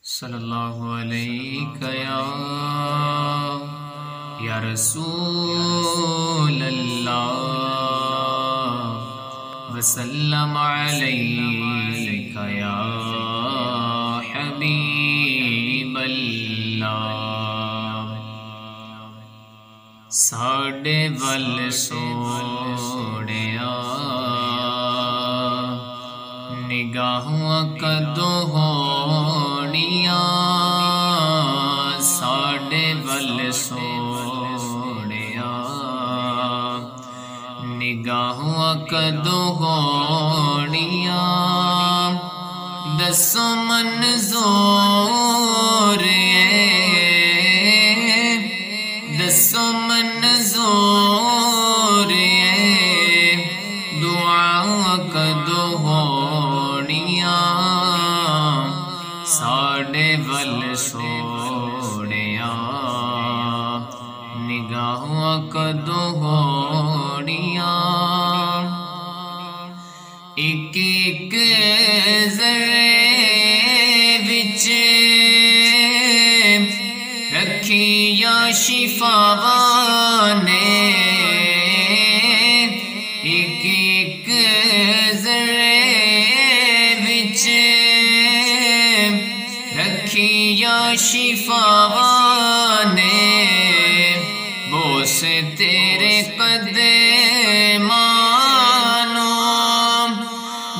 صلی اللہ علیہ یا رسول اللہ وسلم علیک یا حبیب اللہ۔ ساڈے ول سوڑیا نگاہاں کدوں ہونیاں، ساڈے ول سوڑیا نگاہاں کدوں ہونیاں، دسو منظور دسو منظور دعا کدوں ہونیاں، ساڈے ول سوڑیا نگاہاں کدوں ہونیاں، ایک ایک ذرے وچ رکھی یا شفاواں نے، ایک ایک ذرے وچ رکھی یا شفاواں نے، بوس تیرے قدمانوں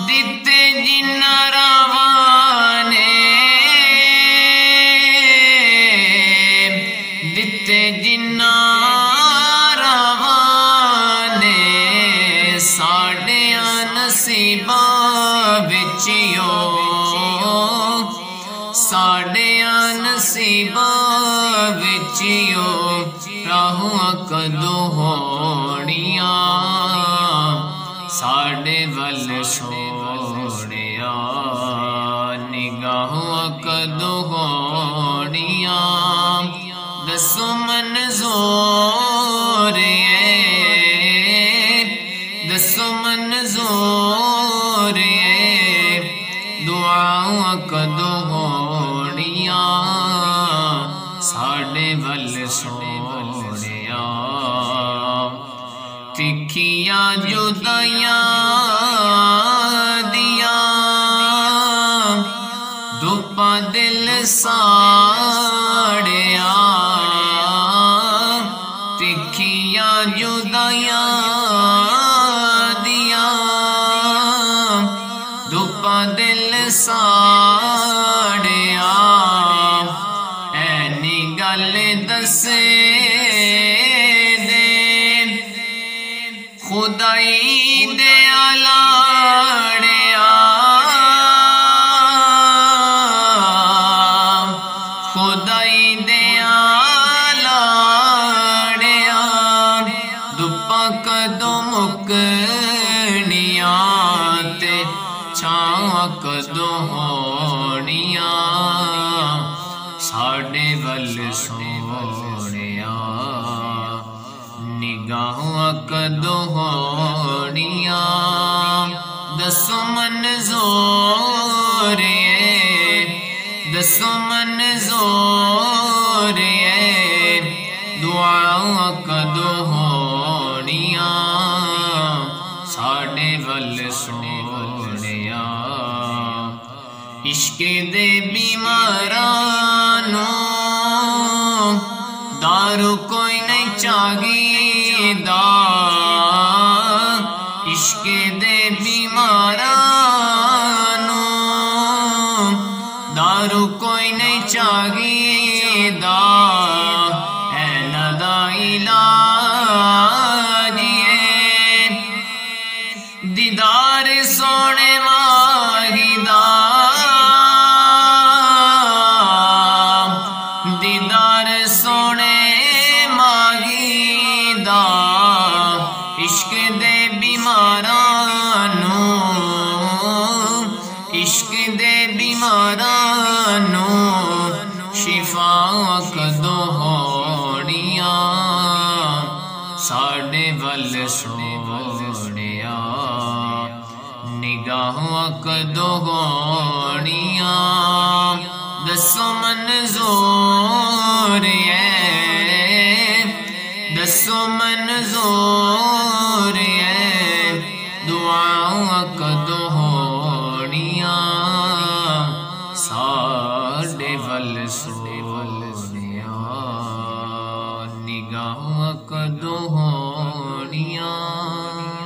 دتے جنہ راواں نے، دتے جنہ راواں نے، ساڈیاں نصیباں وچوں ساڈیاں نصیباں وچوں راہاں کدوں ہونیاں، ساڈے ول سوڑیا نگاہاں کدوں ہونیاں، دسو منظور دسو منظور دعا کدوں ہونیاں، ساڈے ول سوڑیا، تکھیاں جدائیاں دیاں دھوپاں دل ساڑیا، تکھیاں جدائیاں دیاں دھوپاں دل ساڑیا، اینی گل دسے دے خدائی دے آلاڑیا، خدائی دے آلاڑیا، دھوپاں کدوں مکنیاں تے چھاں کدوں ہونیاں، ساڈے ول سوڑیا نگاہاں کدوں ہونیاں، دسو منظور دسو منظور دعا کدوں ہونیاں، ساڈے ول سوڑیا، عشق دے بیمارانوں دارو کوئی نہیں چاہیدا، عشق دے بیمارانوں دارو کوئی نہیں چاہیدا، ایناں دا علاج دیدار سونے ماہی دا، دیدار سونے ماہی دا، عشق دے بیمارانوں عشق دے بیمارانوں شفا کدوں ہونیاں، ساڈے ول سوڑیا نگاہاں کدوں ہونیاں، دسو منظور ہے دسو منظور ہے دعا کدو ہونیاں ساڈے ول سونیاں نگاہ کدو